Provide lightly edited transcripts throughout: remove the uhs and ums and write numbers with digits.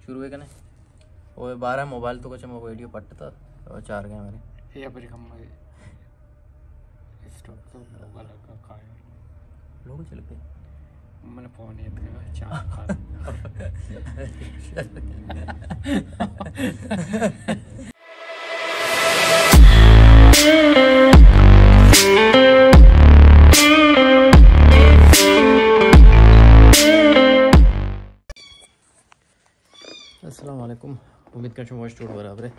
शुरू है कने वो 12 मोबाइल तो कुछ वीडियो पट्टा 4 गए मेरे ये पर हम स्टॉक तो लोग लगा खाए लोग चल पे मैंने फोन ये था चार खा अस्सलाम वालेकुम। उम्मीद कर वॉइस टूट बराबर है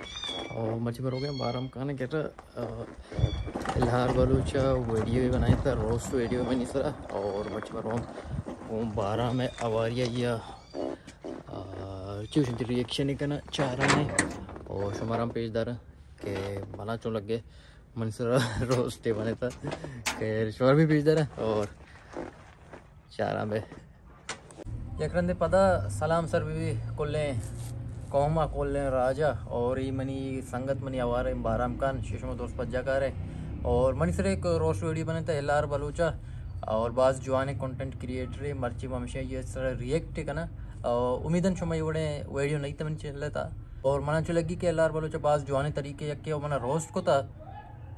और मच्छी पर हो गया 12 खाने कहता इलाहार बलूचा वीडियो बनाई था रोस्ट वीडियो बनी सर और मच्छी पर वो 12 में आवारिया या चूस रिएक्शन ही करना चाह रहे हैं और शुमारा पेजदार के बना चो लग गए मन सर रोस्ट बने था के शुमार भी पेजदार है और चारा में यकरंदे पदा सलाम सर भी कोल्ले कौमा कोल्ले राजा और ये मनी संगत मनी आवार बाराम खान शीशम दोस्त पज्जा है और मनी सर एक रोस्ट वीडियो बने था एलआर बलूचा और बाज़ जवान कंटेंट क्रिएटर मर्ची ममशे ये सर रिएक्ट करना उम्मीदन शुमा ये वीडियो नहीं तो मन चल था और मना चो लगी कि एलआर बलूचा बाज़ जवान तरीके यके मना रोस्ट को था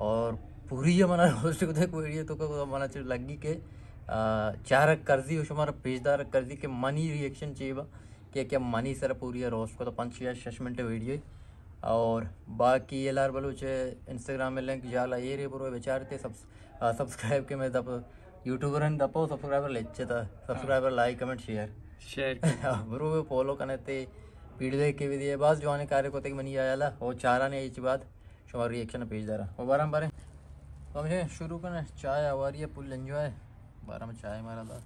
और पूरी ये मना रोस्ट को था वीडियो तो मना चो लगी के चार कर्जी शुमारा पेजदार कर्जी के मनी रिएक्शन चाहिए क्या मनी सर पूरी रोस्ट को तो 5-6 मिनट वीडियो और बाकी एलआर बलूच इंस्टाग्राम में लिंक जाला ये रे बुरो बेचारे थे सब्सक्राइब के मैं दप यूट्यूबर दपो सब्सक्राइबर लेचे था सब्सक्राइबर लाइक कमेंट शेयर बुरो फॉलो करने थे वीडियो के भी दिए बस जवाने कार्य को तक मनी आया और चारा ने इस बात शुमार रिएक्शन पेजदार वो बारह बारे तो मुझे शुरू करना चाय आवारी है फुल एंजॉय 12 में चाय मारा था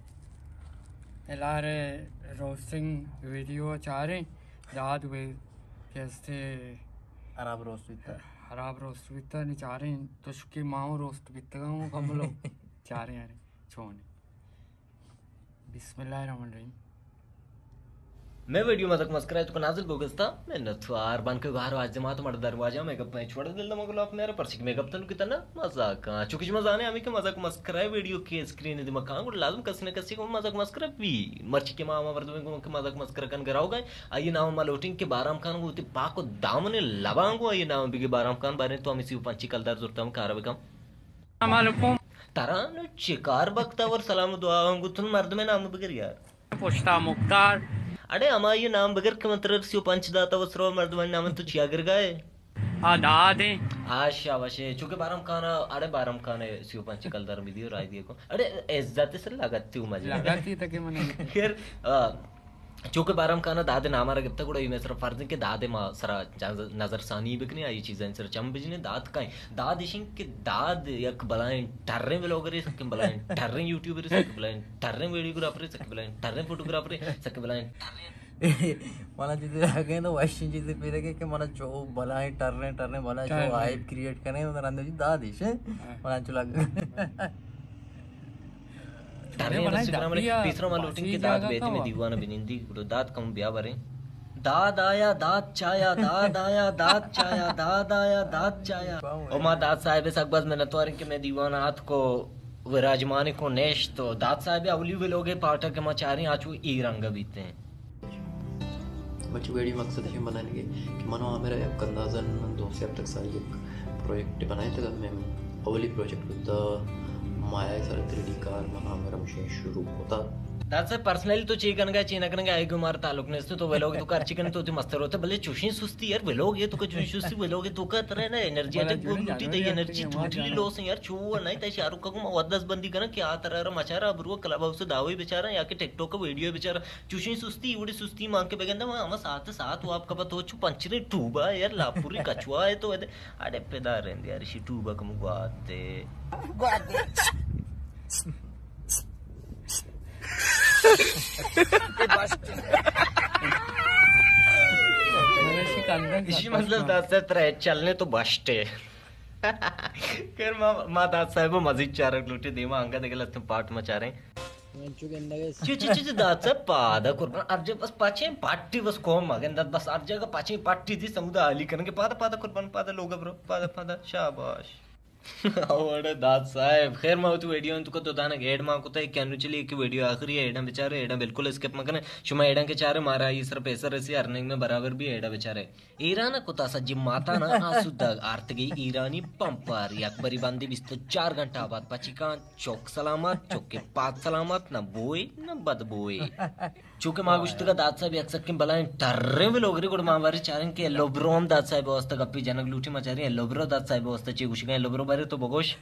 एलार रोस्टिंग वीडियो चाह रहे दाद वे कैसे खराब रोस्ट बिता खराब रोस्ट बिता नहीं चाह रहे तो शुक्र माओ रोस्ट बिता हूँ कम लोग चाह रहे हैं छोड़ने बिस्मिल्लाहिर्रहमानिर्रहीम मैं वीडियो मजाक मस्करा तो नाजिल बोगस्ता मैं नथवार बन के घर आज जमात मर दरवाजा मेकअप में छोड़ दिल मगलो अपने रे परसिक मेकअप तन कितना मजाक चुकिश मजाने हमें के मजाक मस्करा वीडियो के स्क्रीन दि मकान को लाजम कसने कसी को मजाक मस्करा भी मर्ची के मामा वर्द में को मजाक मस्करा कन कराओगे आइए नाम मालोटिंग के बाराम खान को पाको दामने लबांगो आइए नाम बिगे बाराम खान बारे तो हम इसी पंची कलदार जुरता हम कारब कम मालूम तारान चिकार बख्तावर सलाम दुआ को तुम मर्द में नाम बगैर यार पोस्टा मुख्तार अरे हमारा ये नाम बगैर के मतलब सियो पंचदाता वस्रो मर्दवान नाम तो चियागर गए दादे आशा वशे चूंकि बारम खाना अरे बारम खाने सियो पंच कलदार वीडियो राय दिए को अरे इज्जत से लगाती हूं मजे लगाती तक मैंने फिर चूंकि बारम खाना दादे नामारा गिफ्ता கூட इमे सर फर्ज के दादे मा सरा नजर सानी बिकनी आई चीजें सर चम बिजने दाद का दाद इशिंग के दाद एक बलाएं टर्रे व्लॉगर सके बलाएं टर्रे यूट्यूबर सके बलाएं टर्रे वीडियोग्राफर सके बलाएं टर्रे फोटोग्राफर सके बलाएं मला जिथे आगे तो वाइशन जिथे पेरे के मला जो बलाएं टर्रे मला जो हाइप क्रिएट करने उधर अंदर जी दाद इशे मला जो लग तीसरा माल लूटिंग की दाद बेटी में दीवाना बिनिंदी दाद कम ब्याह बरे दाद आया दाद चाया दाद आया दाद चाया दाद आया दाद चाया ओ मां दाद साहिब सकबस में नतवार के मैं दीवाना हाथ को विराजमाने को नेश तो दाद साहिब अवली वे लोगे पाठक के मचारी आचू ई रंग बीते हैं बच्चे वीडियो मकसद है बनाने के कि मनो मेरा एक अंदाजन 2 से अब तक सारी एक प्रोजेक्ट बनाए थे मैं अवली project with Maya sir 3D car मना मेरा मशीन शुरू होता दादा पर्सनली तो चिकन का चीना करने का आई गुमार ताल्लुक ने तो वे लोग तो कर चिकन तो मस्त होते भले चुशी सुस्ती यार वे लोग ये तो चुशी सुस्ती वे लोग तो का तरह ना एनर्जी अटक वो लूटी दे एनर्जी टोटली लॉस है यार छो नहीं त शाहरुख का को 10 बंदी करना क्या तरह मचारा अब क्लब हाउस से दावे बेचारा या के टिकटॉक का वीडियो बेचारा चुशी सुस्ती उड़ी सुस्ती मांग के बेगंदा हम साथ साथ वो आपका पता हो छु पंचरे टूबा यार लापुरी कछुआ है तो अरे पेदार रहंदे यार शी टूबा कम गुआते इसी मतलब दादा तरह चलने तो बस्टे कर मां दादा साहब मजीद चारक लूटे देवा अंगा देगला तुम पार्ट मचा रहे दादा पादा कुर्बान अर्ज बस पाचे पार्टी बस कोम मगन बस अर्ज का पाचे पार्टी थी समुदाय अली करने पादा पादा कुर्बान पादा लोग ब्रो पादा पादा शाबाश और दाद साहेब खैर मैं तो वीडियो तुका तो दाना एड मा को कैनु चली की वीडियो आखिरी है एडा बेचारे एडा बिल्कुल स्किप मकने शुमा एडा के चारे मारा ई सर पैसा रसी अर्निंग में बराबर भी एडा बेचारे ईरान कुता सज्जी माता ना आसुदा आर्तगी ईरानी पंपार अकबरी बंदी बिस्तो 4 घंटा बाद पचिका चौक सलामत चौके पात सलामत न बोई न बदबोई चूंकि माँ गुश्त का दाद साहब अक्सर के बलाएं टर्रे भी लोग रे गुड़ मावारी चारें के लोब्रोम दाद साहब वास्ता गप्पी जनक लूटी मचारी लोब्रो दाद साहब वास्ता ची गुश गए लोब्रो बारे तो बगोश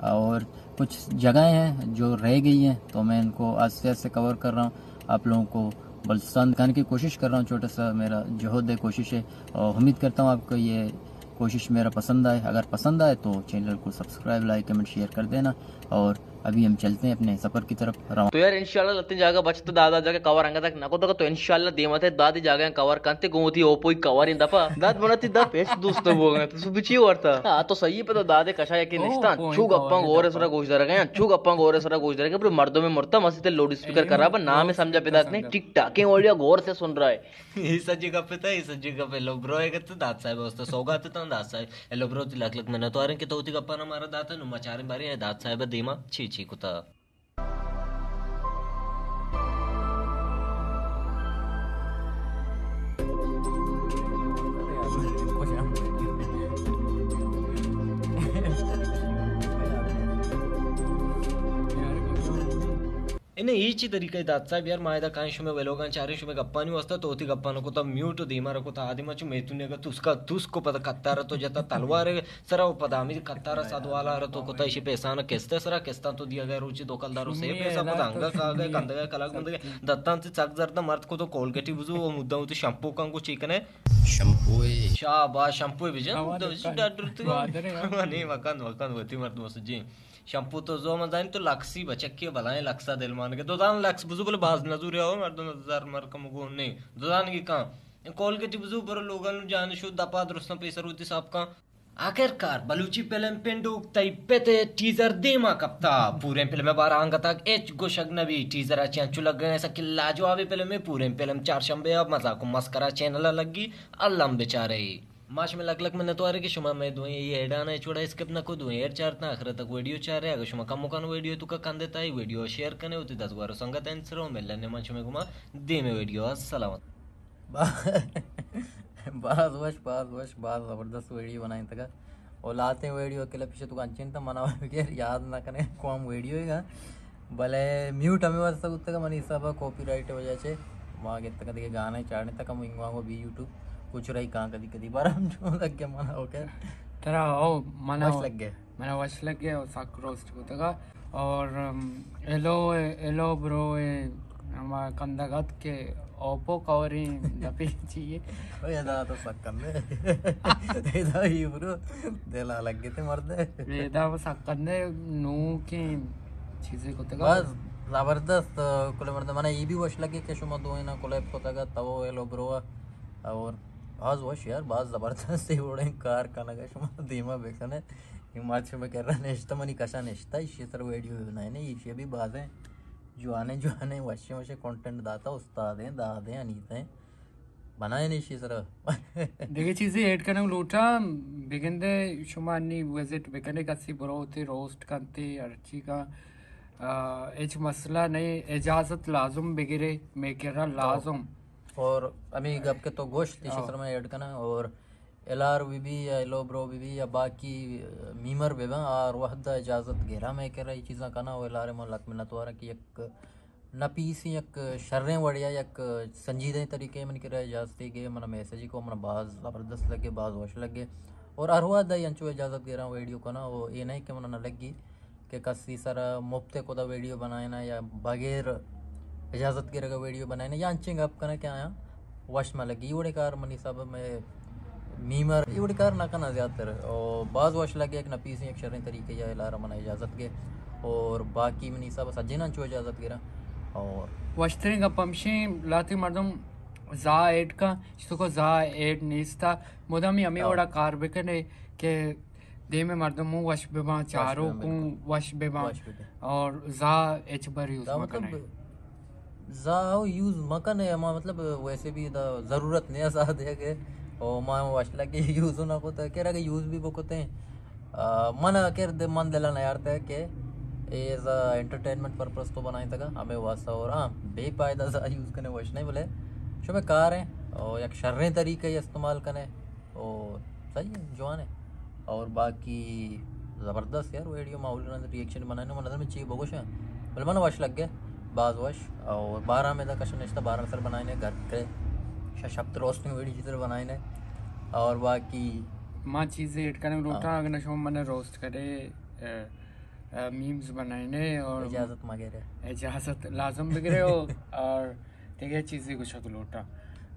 और कुछ जगहें हैं जो रह गई हैं तो मैं इनको आस्ते आस्ते कवर कर रहा हूँ, आप लोगों को बलसान दिखाने की कोशिश कर रहा हूँ। छोटा सा मेरा जहद है, कोशिश है, और उम्मीद करता हूँ आपको ये कोशिश मेरा पसंद आए। अगर पसंद आए तो चैनल को सब्सक्राइब, लाइक, कमेंट, शेयर कर देना। और अभी हम चलते हैं अपने सफर की तरफ। तो यार इंशाल्लाह लत्ती जागा बचत दादा जाके कवर अंगा तक नको तो इंशाल्लाह देमत है दादी जागा कवर कंते गोती ओपोई कवर इन दफा दाद बनती दा पेश दोस्त बोगे तो सुबिची वरता हां तो सही पे तो दादे कशा के निस्ता छु गप्पा गोरे सरा गोश दर गया छु गप्पा गोरे सरा गोश दर के पर मर्दों में मरता मस्ती लाउड स्पीकर करा पर नाम है समझा पेदात नहीं टिक टाके ऑडियो गौर से सुन रहा है ಈ ಸಜ್ಜಿ ಗಪ್ಪೆ ಈ ಸಜ್ಜಿ ಗಪ್ಪೆ ಲೋ ಬ್ರೋ ಹೇಗತ್ತೆ ದಾತ್ ಸಾಹೇಬ್ ಅವಸ್ಥ ಸೌಗಾತ ತ ದಾತ್ ಸಾಹೇಬ್ ಎಲ್ಲೋ ಬ್ರೋ ಲಕ್ ಲಕ್ ಮನ ತೋರನ್ के तोती गप्पा ना मारा दाता नु मचारे बारी दात साहब दीमा छी छी कुता इन्हें ईची तरीका दात साहब यार मायदा कांश में वेलोगान चारिश में गप्पा नहीं वस्ता तोती गप्पा नको ता म्यूट दीमा रको ता आदि मचु मेतुने का तुसको पता कत्तार तो जता तलवार सरा पदामी कत्तार सदवाला र तो कोता इशी पेसाना केस्ते सरा केस्ता तो दिया गया रुचि दोकलदारो से पैसा पदांगा का गए कंदगा कलाग मंदगे दत्तान से चक जरदा मर्द को तो कोलगेटी बुजु वो मुद्दा तो शैम्पू का को चिकने शैम्पू शाबाश शैम्पू बिजन तो डाडरते नहीं वकान वकान वती मर्द मसजी शैम्पू तो जो मजाइन तो लक्सी बचक्के बलाएं लक्सा दिल मान के दोदान लक्स बुजु बोले बाज नजूर आओ मर्द नजर मर कम गो नहीं दोदान की कहां कोलगेटी बुजु पर लोगन जान शुद्ध अपा दुरुस्त पैसा रुति साहब का आखिरकार बलूची फिल्म पेंडुक तैपेते टीजर देमा कप्ता पूरे फिल्म 12 अंक तक एच गोशग नबी टीजर चांचू लग गए ऐसा कि लाजवाब फिल्म में पूरे फिल्म 4 शंबे अब मजाक मस्करा चैनल लगी अल्लाह बेचारे माश में लग में नतवारे की शुमा में दुए ये एडाना छोड़ा स्किप न को दुए एर चार ता आखिर तक वीडियो चार है अगर शुमा कम मुकान वीडियो तू का कान देता है वीडियो शेयर करने होती 10 बार संगत एंसरो मिलने मंच में घुमा दे में वीडियो अस्सलाम बस जबरदस्त वीडियो बनाए तक और लाते वीडियो के लिए पीछे तू अंचिंता मना याद ना कने कॉम वीडियो है भले म्यूट हमें बस तक मनी सब कॉपीराइट वजह से वहाँ के तक गाने चाड़ने तक हम इंगवांगो भी यूट्यूब कुछ रही कहाँ कभी कभी बार हम जो लग गया मना हो क्या तेरा ओ मना लग गया मैंने वश लग गया और साक रोस्ट को तका और एलो एलो ब्रो हमारा कंदगत के ओपो कवरी दपी चाहिए ओ यादा तो सकन दे इधर ही ब्रो देला लग गए थे मर्द इधर वो सकन दे नू की चीजें को तका बस जबरदस्त कोले मर्द मना ये भी वश लगे के शुमा दो ना कोले को तका तवो एलो ब्रो और आज वश यार बाज जबरदस्त ही उड़े कार का लगा शुमा धीमा बेखने हिमाच में कर रहा नेश्ता मनी कशा नेश्ता इसी तरह वीडियो बनाए ने ये भी बात है जो आने वश वश कंटेंट दाता उस्ताद हैं दादे अनीत हैं बनाए नहीं इसी तरह देखिए चीजें ऐड करने को लूटा बिगंदे शुमा नी विजिट बिगंदे कसी बरोते रोस्ट करते अर्ची का एच मसला नहीं इजाजत लाजुम बिगरे मेकेरा लाजुम और अभी गप के तो गोश्त इसी तरह में ऐड करना और एलआर बीबी या एलो ब्रो बीबी या बाकी मीमर बेबा और वहदा इजाजत घेरा में कह रही चीज़ा करना वो एलआर में लक में नतवारा की एक नपीसी एक शर्रें वड़िया एक संजीदे तरीके मन कह रहा इजाजत के मन मैसेज को मन बाज ज़बरदस्त लगे बाज वश लगे और अरवा दा अंचो इजाजत घेरा वीडियो को ना वो ये नहीं कि मन न लगी कि कसी सारा मुफ्ते को दा वीडियो बनाए ना या बगैर इजाज़त के रगा वीडियो बनाए ना या अंचिंग आप करना क्या आया वश में लगी ये कार मनी साहब में मीमर ये कार ना करना ज़्यादातर और बाज वश लगे एक नपीस एक शर्रें तरीके या लारा मना इजाज़त के और बाकी मनी साहब सज्जे ना चो इजाज़त गिरा और वशतरिंग अपमशी लाती मर्दम जा एड का इसको जा एड नीस्ता मुदमी हमें ओड़ा कार बेकने के दे में मर्दम वश बेबा चारों को वश बेबा और जा एच बर यूज मकने जाओ यूज़ मकन है माँ मतलब वैसे भी ज़रूरत नहीं है साथ है के और माँ वशला के यूज़ होना को तो कह रहा कि यूज़ भी वो होते हैं मन के मन दिला यार था कि एज एंटरटेनमेंट पर्पस तो बनाए तक हमें वासा और हाँ बेफायदा सा यूज़ करने वश नहीं बोले शो में कार है और एक शर्रे तरीके इस्तेमाल करें और सही है जवान है। और बाकी ज़बरदस्त यार वीडियो माहौल रिएक्शन बनाने में नज़र में चाहिए बोगोश है बोले मन वश लग गया बाज वश और 12 में तक कशन रिश्ता 12 सर बनाए घर के शब्द रोस्टिंग वीडियो जिधर बनाए और बाकी माँ चीज़ें एड करें रोटा अगर शो मैंने रोस्ट करे मीम्स बनाने और इजाज़त मांगे रहे इजाज़त लाजम बिगड़े हो और देखिए चीज़ें कुछ लोटा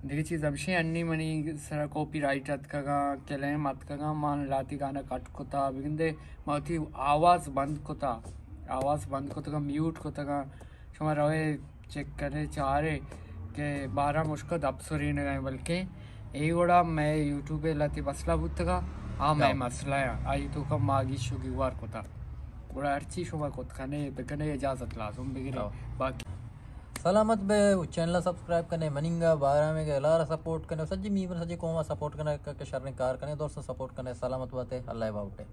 देखिए चीज़ अब शे अन्नी मनी सर कॉपीराइट अतकगा क्लेम अतकगा मान लाती गाना कट कोता बिगंदे माथी आवाज़ बंद कोता म्यूट कोता शुमा रहे चेक करे चारे के 12 मुश्किल अप्सरी ने बल्कि ये गोड़ा मैं यूट्यूब पे लाती मसला बुतगा मैं मसला आई तो कम मागी शुगी वार कोता गोड़ा हर चीज़ शुमा कोत खाने बिकने इजाज़त लाजुम बिगड़े बाकी सलामत बे चैनल सब्सक्राइब करने मनिंगा 12 में लारा सपोर्ट करने सज्जी मीवर सज्जी कोमा सपोर्ट करने के शर्ने कार करने दोस्तों सपोर्ट करने सलामत बातें अल्लाह बाउटे।